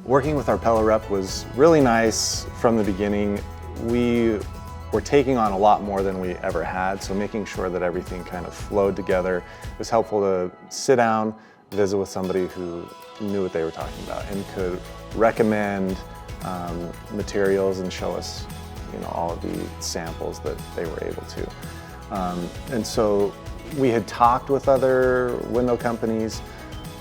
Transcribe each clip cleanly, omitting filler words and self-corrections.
Working with our Pella rep was really nice from the beginning. We were taking on a lot more than we ever had, so making sure that everything kind of flowed together. It was helpful to sit down, visit with somebody who knew what they were talking about and could recommend materials and show us, all of the samples that they were able to. And so we had talked with other window companies,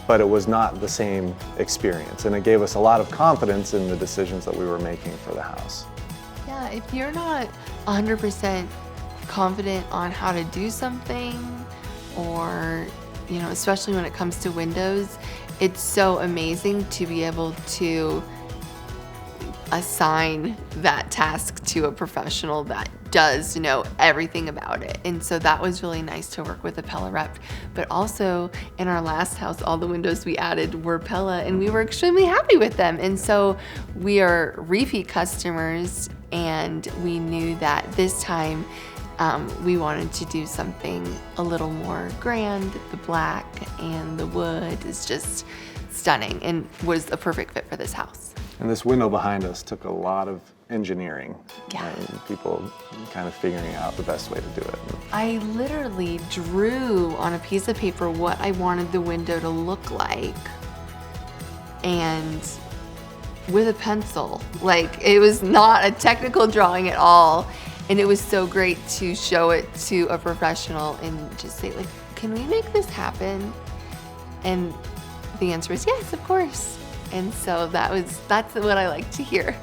but it was not the same experience, and it gave us a lot of confidence in the decisions that we were making for the house. Yeah, if you're not 100% confident on how to do something, or, especially when it comes to windows, it's so amazing to be able to assign that task to a professional that does know everything about it. And so that was really nice to work with a Pella rep. But also in our last house, all the windows we added were Pella, and we were extremely happy with them. And so we are repeat customers, and we knew that this time we wanted to do something a little more grand. The black and the wood is just stunning and was a perfect fit for this house. And this window behind us took a lot of engineering. Yeah. And people kind of figuring out the best way to do it. I literally drew on a piece of paper what I wanted the window to look like, and with a pencil. Like, it was not a technical drawing at all, and it was so great to show it to a professional and just say, like, can we make this happen? And the answer was yes, of course. And so that's what I like to hear.